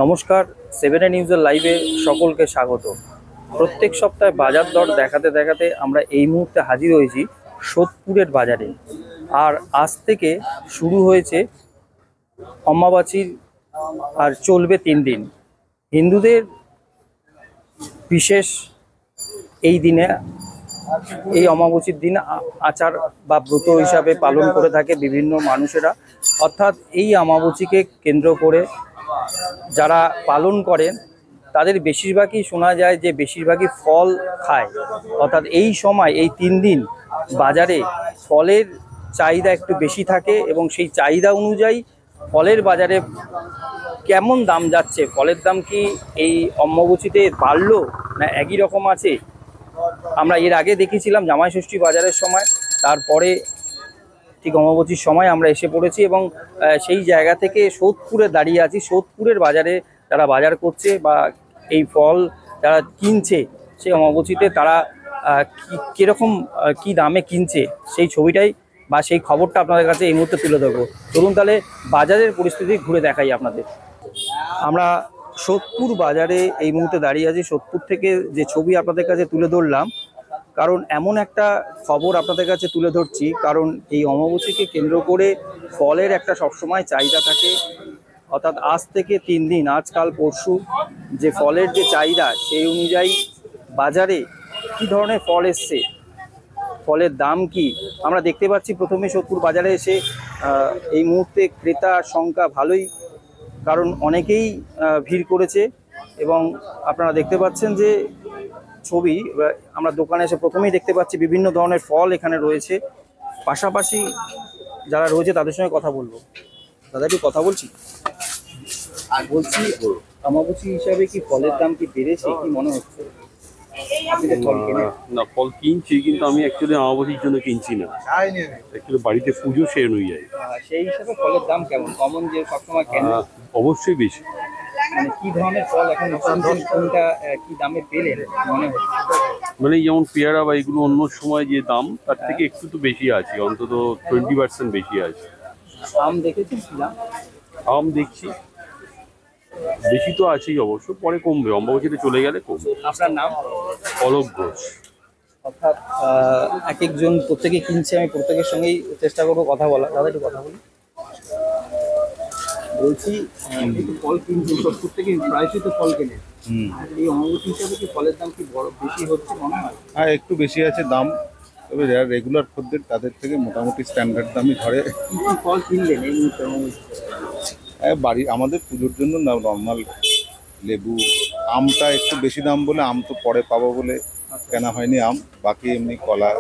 নমস্কার, সেভেন নিউজের লাইভে সকলকে স্বাগত। প্রত্যেক সপ্তাহে বাজার দর দেখাতে দেখাতে আমরা এই মুহূর্তে হাজির হয়েছি সোদপুরের বাজারে। আর আজ থেকে শুরু হয়েছে অমাবাসীর আর চলবে 3 দিন। হিন্দুদের বিশেষ এই দিনে, এই অমাবস্যার দিন আচার বা ব্রত হিসাবে পালন করে থাকে বিভিন্ন মানুষেরা। অর্থাৎ এই অমাবস্যাকে কেন্দ্র করে যারা পালন করেন তাদের বেশিরভাগই শোনা যায় যে বেশিরভাগই ফল খায়। অর্থাৎ এই সময় এই 3 দিন বাজারে ফলের চাহিদা একটু বেশি থাকে এবং সেই চাহিদা অনুযায়ী ফলের বাজারে কেমন দাম যাচ্ছে, ফলের দাম কি এই অমাবস্যাতে বাড়লো না একই রকম আছে, আমরা এর আগে দেখেছিলাম জামাই ষষ্ঠী বাজারের সময়। তারপরে ঠিক অমাবস্যার সময় আমরা এসে পড়েছি এবং সেই জায়গা থেকে সোদপুরে দাঁড়িয়ে আছি। সোদপুরের বাজারে যারা বাজার করছে বা এই ফল যারা কিনছে, সেই অমাবস্যাতে তারা কীরকম কী দামে কিনছে সেই ছবিটাই বা সেই খবরটা আপনাদের কাছে এই মুহূর্তে তুলে ধরবো। চলুন তাহলে বাজারের পরিস্থিতি ঘুরে দেখাই আপনাদের। আমরা সোদপুর বাজারে এই মুহূর্তে দাঁড়িয়ে আছি। সোদপুর থেকে যে ছবি আপনাদের কাছে তুলে ধরলাম, কারণ এমন একটা খবর আপনাদের কাছে তুলে ধরছি, কারণ এই অমাবস্যাকে কেন্দ্র করে ফলের একটা সবসময় চাহিদা থাকে। অর্থাৎ আজ থেকে 3 দিন, আজকাল পরশু যে ফলের যে চাহিদা সেই অনুযায়ী বাজারে কী ধরনের ফল এসছে, ফলের দাম কি আমরা দেখতে পাচ্ছি। প্রথমে সোদপুর বাজারে এসে এই মুহূর্তে ক্রেতার সংখ্যা ভালোই, কারণ অনেকেই ভিড় করেছে এবং আপনারা দেখতে পাচ্ছেন যে ছবি আমরা দোকানে এসে প্রথমেই দেখতে পাচ্ছি বিভিন্ন ধরনের ফল এখানে রয়েছে। পাশাপাশি যারা রয়েছে তাদের সঙ্গে কথা বলবো। দাদা একটু কথা বলছি, আর বলছি অমাবস্যা হিসাবে কি ফলের দাম কি বেড়েছে, কি মনে হচ্ছে? না, ফল কিনছি, কিন্তু আমি অ্যাকচুয়ালি অমাবস্যার জন্য কিনছি না, অ্যাকচুয়ালি বাড়িতে পুজো সে অনুযায়ী। সেই হিসাবে ফলের দাম কেমন, কমন যে সবসময় কেন? অবশ্যই বেশি। মানে কি ধরনের ফল এখন কোনটা কি দামে পেলেন মনে হচ্ছে? মানে যেমন পেয়ারা বা এগুলো অন্য সময় যে দাম তার থেকে একটু তো বেশি আছে, অন্তত 20% বেশি আছে। আম দেখেছেন কি দাম? আম দেখছি বেশি তো আছেই, অবশ্য পরে কমবে, অমাবস্যাতে চলে গেলে কমবে। আপনার নাম? অলোক ঘোষ। অর্থাৎ এক একজন প্রত্যেকে কিনছে, আমি প্রত্যেকের সঙ্গেই চেষ্টা করবো কথা বলা। দাদা একটু কথা বলি, বলছি একটু ফল কিনছেন, সোদপুর থেকে প্রায়শই তো ফল কেনেন, এই অমাবস্যা হিসাবে কি ফলের দাম কি বড় বেশি হচ্ছে মনে হয়? হ্যাঁ, একটু বেশি আছে দাম, তবে যারা রেগুলার খদ্দের তাদের থেকে মোটামুটি স্ট্যান্ডার্ড দামই ধরে। কি কি ফল কিনলেন এই মুহূর্তে? বাড়ি আমাদের পুজোর জন্য নর্মাল লেবু, আমটা একটু বেশি দাম বলে আম তো পরে পাবো বলে কেনা হয়নি আম, বাকি এমনি কলা,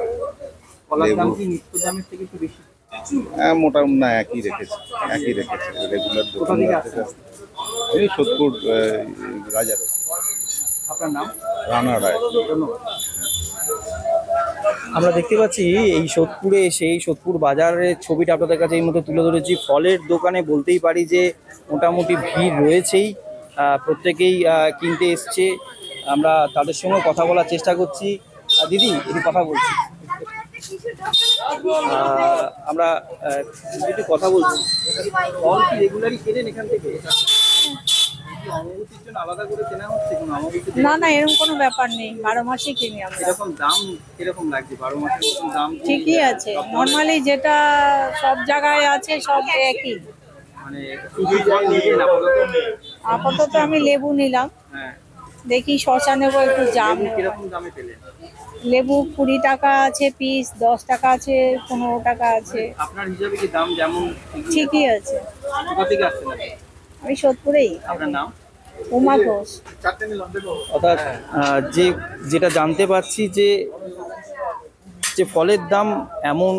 লেবু। নিত্য দামের থেকে একটু বেশি? হ্যাঁ, মোটামুটি না, একই রেখেছে রেগুলার দোকানদার থেকে। এই সোদপুর রাজার। আপনার নাম? রানা রায়। আমরা দেখতে পাচ্ছি এই সোদপুরে এসে, এই সোদপুর বাজারের ছবিটা আপনাদের কাছে এই মতো তুলে ধরেছি। ফলের দোকানে বলতেই পারি যে মোটামুটি ভিড় রয়েছেই, প্রত্যেকেই কিনতে এসছে। আমরা তাদের সঙ্গে কথা বলার চেষ্টা করছি। দিদি একটু কথা বলছি, আমরা একটু কথা বলছি। ফল কি রেগুলারই কেনেন এখান থেকে? আলাদা করে কেনা হচ্ছে? না না, এরকম কোনো ব্যাপার নেই, 12 মাসই কিনি আমরা। এরকম দাম কিরকম লাগছে? 12 মাসের দাম ঠিকই আছে, নর্মালি যেটা সব জায়গায় আছে সব একই। মানে আপাতত আমি লেবু নিলাম, হ্যাঁ, দেখি শসা নেবো, একটু জাম নেবো। কিরকম দামে পেলেন? লেবু 20 টাকা আছে পিস, 10 টাকা আছে, 15 টাকা আছে। আপনার হিসাবে কি দাম যেমন ঠিকই আছে। কোথা থেকে আসছেন? আমি সোদপুরেই। আপনার নাম? উমা ঘোষ। অর্থাৎ যেটা জানতে পারছি যে ফলের দাম এমন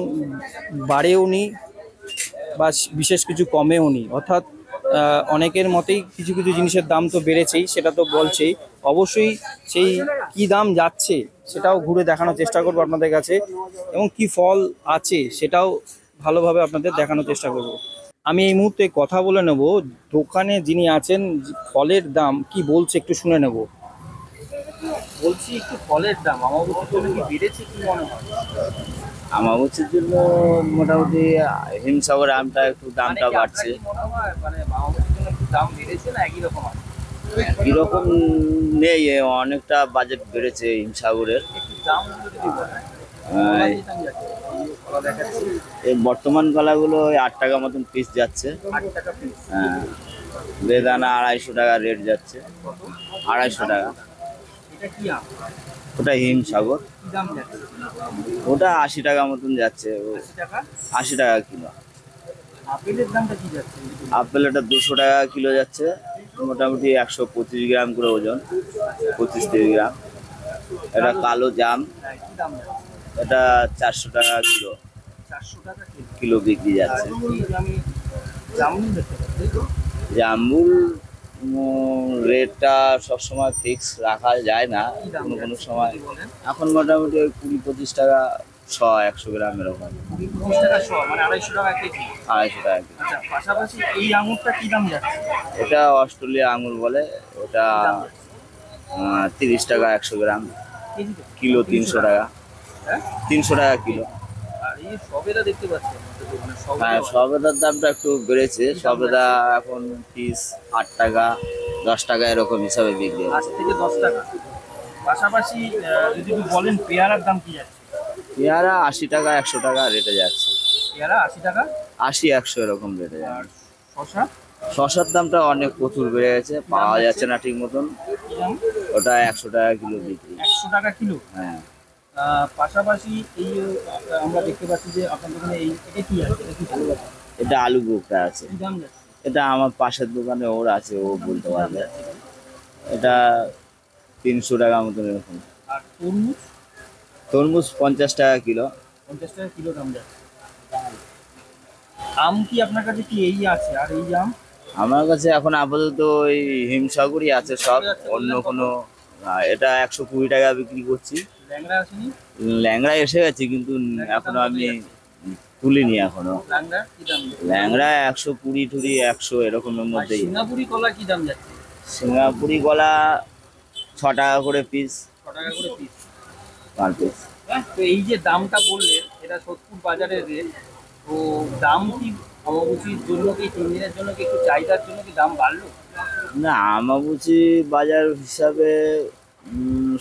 বাড়েও নি বা বিশেষ কিছু কমেও নি। অর্থাৎ অনেকের মতেই কিছু কিছু জিনিসের দাম তো বেড়েছেই, সেটা তো বলছেই। অবশ্যই সেই কি দাম যাচ্ছে সেটাও ঘুরে দেখানোর চেষ্টা করবো আপনাদের কাছে, এবং কি ফল আছে সেটাও ভালোভাবে আপনাদের দেখানোর চেষ্টা করব। আমি এই মুহূর্তে কথা বলে নেব দোকানে যিনি আছেন, ফলের দাম কি বলছে একটু শুনে নেব। বলছি একটু ফলের দাম অমাবস্যার জন্য কি বেড়েছে কি মনে হয়? অমাবস্যার জন্য মোটামুটি হিমসাগর আমটা একটু দামটা বাড়ছে। মানে অমাবস্যার জন্য একটু দাম বেড়েছে না একই রকম আছে? কিরকম নেই, অনেকটা বাজেট বেড়েছে হিমসাগরের। এই বর্তমান কলাগুলো ওই 8 টাকা মতন পিস যাচ্ছে। হ্যাঁ, বেদানা 250 টাকা রেট যাচ্ছে। 250 টাকা। ওটা হিমসাগর, ওটা 80 টাকা মতন যাচ্ছে। 80 টাকা কিলো। আপেল এটা 200 টাকা কিলো যাচ্ছে, মোটামুটি 125 গ্রাম করে ওজন, 25-30 গ্রাম। এটা কালো জাম, এটা 400 টাকা কিলো, কিলো বিক্রি যাচ্ছে। জামরুল রেটটা সবসময় ফিক্স রাখা যায় না, কোনো কোনো সময়। এখন মোটামুটি ওই 20-25 টাকা 100-100 গ্রাম এরকম। 250 টাকা কেজি। পাশাপাশি এই আঙুরটা কি দাম যাচ্ছে? এটা অস্ট্রেলিয়া আঙুর বলে, ওটা 30 টাকা 100 গ্রাম, কিলো 300 টাকা। 300 টাকা কিলো। সবেদা দেখতে পাচ্ছি হ্যাঁ, সবেদার দামটা একটু বেড়েছে। সবেদা এখন পিস 8 টাকা 10 টাকা এরকম হিসাবে বিক্রি আজ হচ্ছে। থেকে 10 টাকা। পাশাপাশি যদি একটু বলেন পেয়ারার দাম কি যাচ্ছে? পেয়ারা 80 টাকা 100 টাকা রেটে যাচ্ছে। পেয়ারা 80 টাকা, 80-100 এরকম রেটে যাচ্ছে। শসা শসার দামটা অনেক প্রচুর বেড়ে গেছে, পাওয়া যাচ্ছে না ঠিক মতন। কি দাম? ওটা 100 টাকা কিলো বিক্রি। 100 টাকা কিলো। হ্যাঁ, পাশাপাশি এই আমরা দেখতে পাচ্ছি যে আপনার দোকানে এটা কি আছে? এটা কি ভালো আছে? এটা আলু বোখরা আছে। কি দাম যাচ্ছে? এটা আমার পাশের দোকানে ওর আছে, ও বলতে পারবে। এটা 300 টাকা মতন এরকম। আর তরমুজ? তরমুজ 50 টাকা কিলো। 50 টাকা কিলো দাম যাচ্ছে। আম কি আপনার কাছে কি এই আছে? আর এই আম? আমার কাছে এখন আপাতত ওই হিমসাগরই আছে সব, অন্য কোনো এটা 120 টাকা বিক্রি করছি। ল্যাংড়া আসেনি? ল্যাংড়া এসে গেছে কিন্তু এখনো আমি তুলিনি এখনো। ল্যাংড়া কি দাম যাচ্ছে? ল্যাংড়া 120-100 100 এরকমের আর মধ্যেই। সিঙ্গাপুরি কলা কি দাম যাচ্ছে? সিঙ্গাপুরি কলা 6 টাকা করে পিস, 6 টাকা করে পিস। Per piece. তো এই যে দামটা বললেন, এটা সোদপুর বাজারের রেট, তো দাম কি অমাবস্যার জন্য কি 3 দিনের জন্য কি একটু চাহিদার জন্য কি দাম বাড়লো? না, আমাবুচি বাজার হিসাবে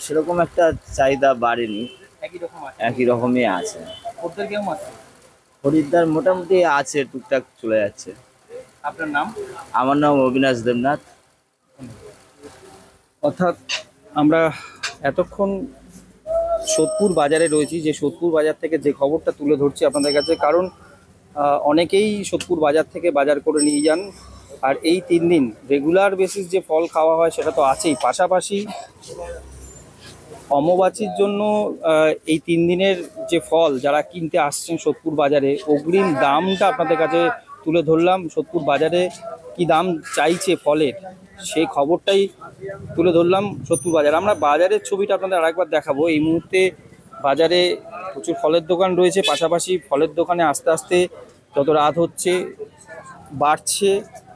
সেরকম একটা চাহিদা বাড়েনি, একই রকম আছে? একই রকমই আছে। খদ্দের কেমন আছে? খরিদ্দার মোটামুটি আছে, টুকটাক চলে যাচ্ছে। আপনার নাম? আমার নাম অবিনাশ দেবনাথ। অর্থাৎ আমরা এতক্ষণ সোদপুর বাজারে রয়েছি, যে সোদপুর বাজার থেকে যে খবরটা তুলে ধরছি আপনাদের কাছে, কারণ অনেকেই সোদপুর বাজার থেকে বাজার করে নিয়ে যান। আর এই 3 দিন রেগুলার বেসিস যে ফল খাওয়া হয় সেটা তো আছেই, পাশাপাশি অমাবস্যার জন্য এই 3 দিনের যে ফল যারা কিনতে আসছেন সোদপুর বাজারে, অগ্রিম দামটা আপনাদের কাছে তুলে ধরলাম। সোদপুর বাজারে কি দাম চাইছে ফলের, সেই খবরটাই তুলে ধরলাম সোদপুর বাজার। আমরা বাজারের ছবিটা আপনাদের আরেকবার দেখাবো। এই মুহূর্তে বাজারে প্রচুর ফলের দোকান রয়েছে, পাশাপাশি ফলের দোকানে আস্তে আস্তে যত রাত হচ্ছে বাড়ছে,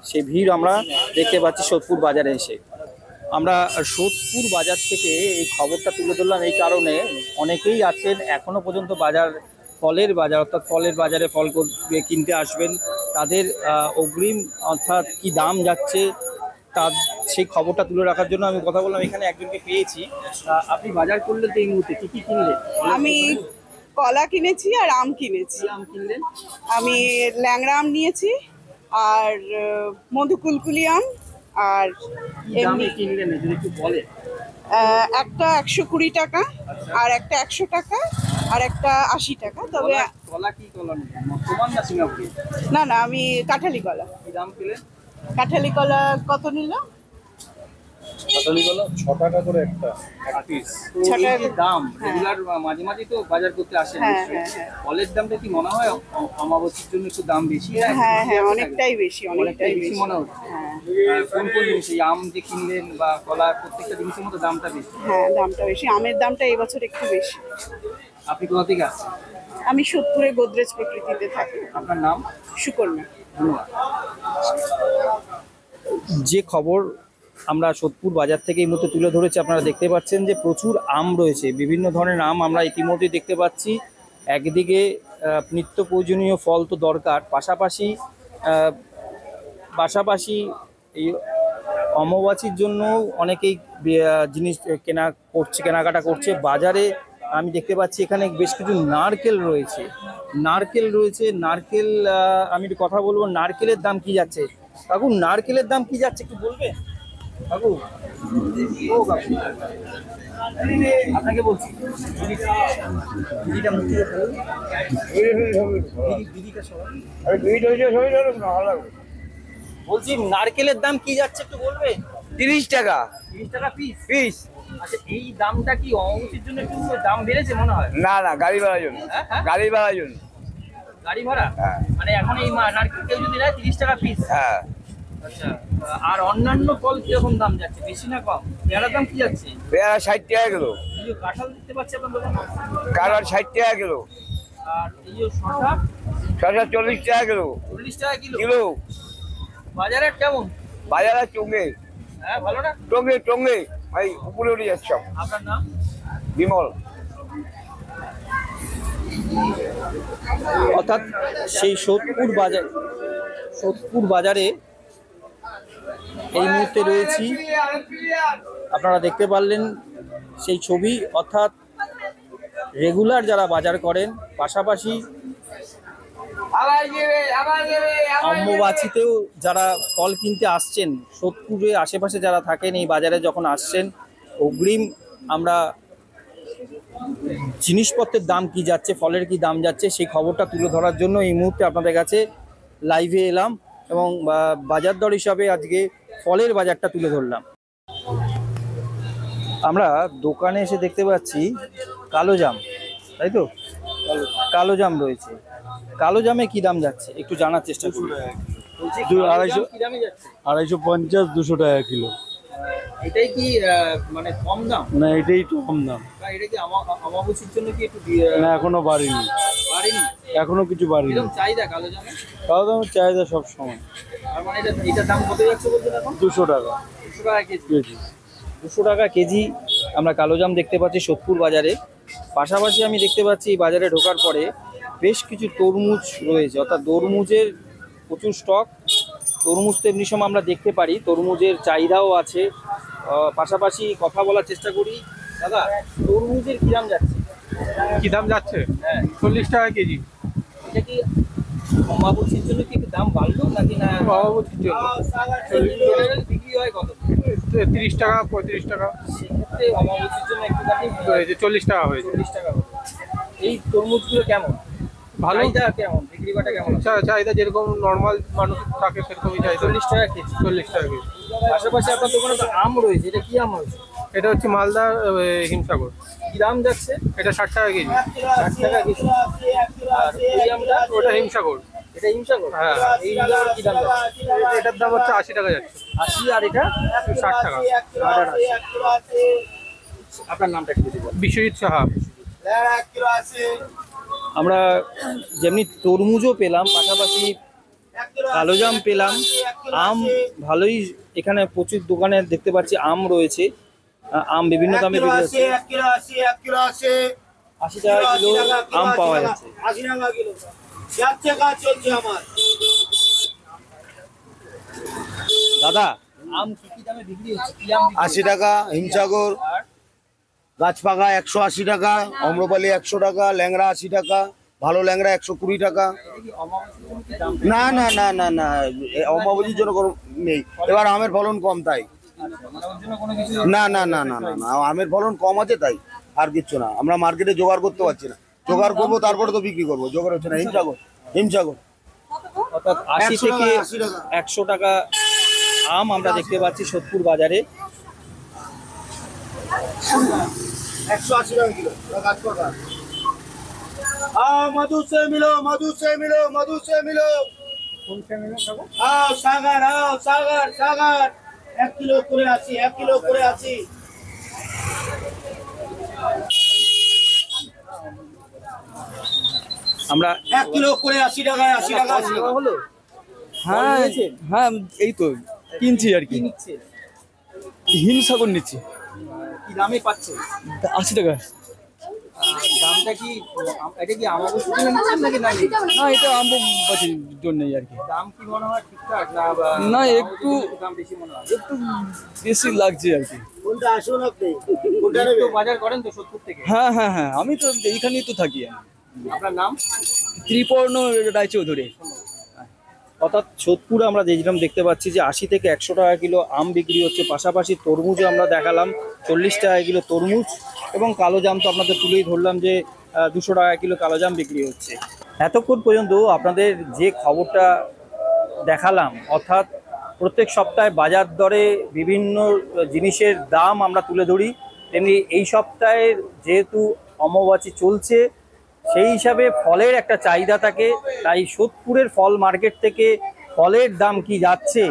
সে ভিড় আমরা দেখতে পাচ্ছি সোদপুর বাজারে এসে। আমরা সোদপুর বাজার থেকে এই খবরটা তুলে ধরলাম এই কারণে, অনেকেই আছেন এখনো পর্যন্ত ফলের বাজার অর্থাৎ ফলের বাজারে ফল কিনতে আসবেন, তাদের অগ্রিম অর্থাৎ কি দাম যাচ্ছে তার সেই খবরটা তুলে রাখার জন্য আমি কথা বললাম। এখানে একজনকে পেয়েছি। আপনি বাজার করলেন তো এই মুহূর্তে, কি কি কিনলেন? আমি কলা কিনেছি আর আম কিনেছি। কি আম কিনলেন? আমি ল্যাংড়া আম নিয়েছি আর মধুকুলকুলি আম আর কি দামে কিনলেন যদি একটু বলেন? একটা 120 টাকা আর একটা 100 টাকা আর একটা 80 টাকা। তবে কলা কি কলা নিলেন, বর্তমান না সিঙ্গাপুরি? না না, আমি কাঁঠালি কলা। কি দাম পেলেন? কাঁঠালি কলা কত নিল? কতলি কলা 6 টাকা করে একটা এক পিস। তো এই ছটা- যে দাম হ্যাঁ। রেগুলার মাঝে মাঝে তো বাজার করতে আসেন হ্যাঁ, নিশ্চয়ই। হ্যাঁ, হ্যাঁ। ফলের দামটা কি মনে হয় অমাবস্যার জন্য একটু দাম বেশি? হ্যাঁ হ্যাঁ, অনেকটাই বেশি, অনেকটাই বেশি মনে হচ্ছে। হ্যাঁ কোন কোন জিনিস, এই আম যে কিনলেন বা কলা, প্রত্যেকটা জিনিসের মতো দামটা বেশি? হ্যাঁ, দামটা বেশি। আমের দামটা এই বছর একটু বেশি। আপনি কোথা থেকে আসছেন? আমি সোদপুরে গোদরেজ প্রকৃতিতে থাকি। আপনার নাম? সুকন্যা। ধন্যবাদ। যে খবর আমরা সোদপুর বাজার থেকে এই মুহূর্তে তুলে ধরেছি, আপনারা দেখতে পাচ্ছেন যে প্রচুর আম রয়েছে, বিভিন্ন ধরনের আম আমরা ইতিমধ্যেই দেখতে পাচ্ছি। একদিকে নিত্য প্রয়োজনীয় ফল তো দরকার, পাশাপাশি এই অম্বুবাচীর জন্য অনেকেই জিনিস কেনাকাটা করছে। বাজারে আমি দেখতে পাচ্ছি এখানে বেশ কিছু নারকেল রয়েছে। নারকেল আমি একটু কথা বলবো, নারকেলের দাম কি যাচ্ছে কাকু? নারকেলের দাম কি যাচ্ছে একটু বলবে কাকু? ও কাকু, আপনাকে বলছি, দিদিটা মুখে বলছি নারকেলের দাম কি যাচ্ছে একটু বলবে? 30 টাকা 30 টাকা পিস। পিস। আচ্ছা, এই দামটা কি অম্বুবাচীর জন্য একটু দাম বেড়েছে মনে হয়? না না, গাড়ি ভাড়ার জন্য। হ্যাঁ, হ্যাঁ? গাড়ি ভাড়ার জন্য। গাড়ি ভাড়া? হ্যাঁ। মানে এখন এই নারকেল কেউ যদি নেয় 30 টাকা পিস। হ্যাঁ। আচ্ছা, আর অন্যান্য ফল কিরকম দাম যাচ্ছে, বেশি না কম? পেয়ারার দাম কি যাচ্ছে? পেয়ারা 60 টাকা কিলো। এই যে কাঁঠাল দেখতে পাচ্ছি আপনার দোকানে, কাঁঠাল 60 টাকা কিলো। আর এই যে শসা শসা 40 টাকা কিলো। 40 টাকা কিলো। কিলো। বাজারে কেমন? বাজারে চঙ্গে হ্যাঁ, ভালো না? টঙ্গে ভাই উপরে উঠে যাচ্ছে সব। আপনার নাম? বিমল। অর্থাৎ সেই সোদপুর বাজারে এই মুহূর্তে রয়েছি। আপনারা দেখতে পারলেন সেই ছবি। অর্থাৎ রেগুলার যারা বাজার করেন, পাশাপাশি অম্বুবাচীতেও যারা ফল কিনতে আসছেন, সোদপুরে আশেপাশে যারা থাকেন, এই বাজারে যখন আসছেন, অগ্রিম আমরা জিনিসপত্রের দাম কি যাচ্ছে, ফলের কি দাম যাচ্ছে, সেই খবরটা তুলে ধরার জন্য এই মুহূর্তে আপনাদের কাছে লাইভে এলাম এবং বাজার দর হিসাবে আজকে ফলের বাজারটা তুলে ধরলাম। আমরা দোকানে এসে দেখতে পাচ্ছি কালো জাম, তাই তো? কালো জাম রয়েছে। কালো জামে কি দাম যাচ্ছে একটু জানার চেষ্টা করি। 250 200 টাকা কিলো। এটাই কি মানে কম দাম? না, এটাই তো কম দাম। এটা কি অমাবস্যার জন্য কি একটু না, এখনো বাড়েনি। বাড়েনি? এখনো কিছু বাড়েনি। এরকম চাহিদা কালো জামে? কালো দামের চাহিদা সব সময়। আর মানে এটার দাম কত যাচ্ছে বলছেন এখন? 200 টাকা 200 টাকা কেজি। কেজি। 200 টাকা কেজি আমরা কালো জাম দেখতে পাচ্ছি সোদপুর বাজারে। পাশাপাশি আমি দেখতে পাচ্ছি এই বাজারে ঢোকার পরে বেশ কিছু তরমুজ রয়েছে, অর্থাৎ তরমুজের প্রচুর স্টক। তরমুজ তো এমনি সময় আমরা দেখতে পারি, তরমুজের চাহিদাও আছে। পাশাপাশি কথা বলার চেষ্টা করি। দাদা, তরমুজের কি দাম যাচ্ছে? কি দাম যাচ্ছে? হ্যাঁ, 40 টাকা কেজি। এটা কি অমাবস্যার জন্য কি একটু দাম বাড়লো নাকি না? অমাবস্যার জন্য বিক্রি হয় কত? 30 টাকা 35 টাকা। সেক্ষেত্রে অমাবস্যার জন্য একটু দাম 40 টাকা হয়েছে। 40 টাকা। এই তরমুজগুলো কেমন? ভালো। চাহিদা কেমন? বিক্রি বাটা কেমন? চাহিদা যেরকম নর্মাল মানুষ থাকে সেরকমই চাহিদা। 40 টাকা কেজি। 40 টাকা কেজি। পাশাপাশি আপনার দোকানে তো আম রয়েছে, এটা কি আম রয়েছে? এটা হচ্ছে মালদা হিমসাগর। কি দাম যাচ্ছে? এটা 60 টাকা কেজি। 60 টাকা কেজি। আর এই আমটা? ওটা হিমসাগর। এটা হিমসাগর? হ্যাঁ। এই আমটার কি দাম যাচ্ছে? এটার দাম হচ্ছে 80 টাকা যাচ্ছে। 80। আর এটা 60 টাকা। আপনার নামটা একটু যদি বলেন। বিশ্বজিৎ সাহা। আমরা যেমনি তরমুজও পেলাম, পাশাপাশি কালোজাম পেলাম, আম ভালোই এখানে প্রচুর দোকানে দেখতে পাচ্ছি আম রয়েছে। আম বিভিন্ন দামে বেরিয়ে যাচ্ছে। 80 টাকা কিলো আম পাওয়া যাচ্ছে। দাদা, আম কি কি দামে বিক্রি হচ্ছে? কি আম? 80 টাকা হিমসাগর, গাছপাকা 180 টাকা, অম্রপালি 100 টাকা, ল্যাংড়া 80 টাকা, ভালো ল্যাংড়া 120 টাকা। না না না না না, অমাবস্যার জন্য কোনো নেই। এবার আমের ফলন কম তাই। না না না না না না, আমের ফলন কম আছে তাই, আর কিচ্ছু না। আমরা মার্কেটে জোগাড় করতে পারছি না, জোগাড় করবো তারপরে তো বিক্রি করবো, জোগাড় হচ্ছে না। হিমসাগর অর্থাৎ 80 থেকে 100 টাকা আম আমরা দেখতে পাচ্ছি সোদপুর বাজারে। 180 টাকা কিলো গাছপাকা। मधु से मिलो, मधु से मिलो, मधु से मिलो। आओ सागर, आओ सागर, सागर 1 किलो করে আসি, 1 কিলো করে আসি। আমরা 1 কিলো করে 80 টাকা, 80 টাকা হলো। হ্যাঁ হ্যাঁ, এই তো কিনছি আর কি। নিচ্ছে হিমসাগর নিচ্ছি। কি দামে পাচ্ছে? 80 টাকা। দামটা কি এটা কি আমাদের জন্য নিচ্ছেন নাকি না না এটা আমবাচির জন্যই আর কি। দাম কি মনে হয় ঠিকঠাক না না একটু দাম বেশি মনে হয়? একটু বেশি লাগছে আর কি। তো বাজার করেন তো সোদপুর থেকে? হ্যাঁ হ্যাঁ হ্যাঁ, আমি তো এইখানেই তো থাকি। আপনার নাম? ত্রিপর্ণ রায়চৌধুরী। অর্থাৎ সোদপুরে আমরা যেরকম দেখতে পাচ্ছি যে 80 থেকে 100 টাকা কিলো আম বিক্রি হচ্ছে, পাশাপাশি তরমুজও আমরা দেখালাম 40 টাকা কিলো তরমুজ, এবং কালো জাম তো আপনাদের তুলেই ধরলাম যে 200 টাকা কিলো কালো জাম বিক্রি হচ্ছে। এতক্ষণ পর্যন্ত আপনাদের যে খবরটা দেখালাম, অর্থাৎ প্রত্যেক সপ্তাহে বাজার দরে বিভিন্ন জিনিসের দাম আমরা তুলে ধরি, তেমনি এই সপ্তাহের যেহেতু অমাবাসী চলছে সেই হিসাবে ফলের একটা চাহিদা থাকে, তাই সোদপুরের ফল মার্কেট থেকে ফলের দাম কি যাচ্ছে,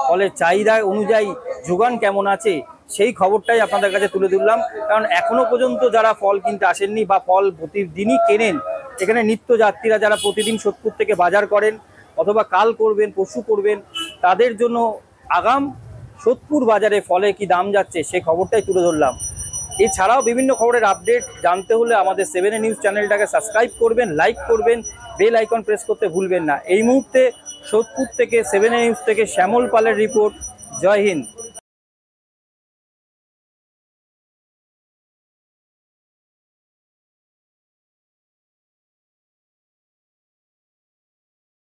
ফলের চাহিদা অনুযায়ী যোগান কেমন আছে, সেই খবরটাই আপনাদের কাছে তুলে ধরলাম। কারণ এখনো পর্যন্ত যারা ফল কিনতে আসেননি বা ফল প্রতিদিনই কেনেন, এখানে নিত্যযাত্রীরা যারা প্রতিদিন সোদপুর থেকে বাজার করেন অথবা কাল করবেন পরশু করবেন, তাদের জন্য আগাম সোদপুর বাজারে ফলে কি দাম যাচ্ছে সেই খবরটাই তুলে ধরলাম। এছাড়াও বিভিন্ন খবরের আপডেট জানতে হলে আমাদের 7A নিউজ চ্যানেলটাকে সাবস্ক্রাইব করবেন, লাইক করবেন, বেল আইকন প্রেস করতে ভুলবেন না। এই মুহূর্তে সোদপুর থেকে 7A নিউজ থেকে শ্যামল পালের রিপোর্ট। জয় হিন্দ।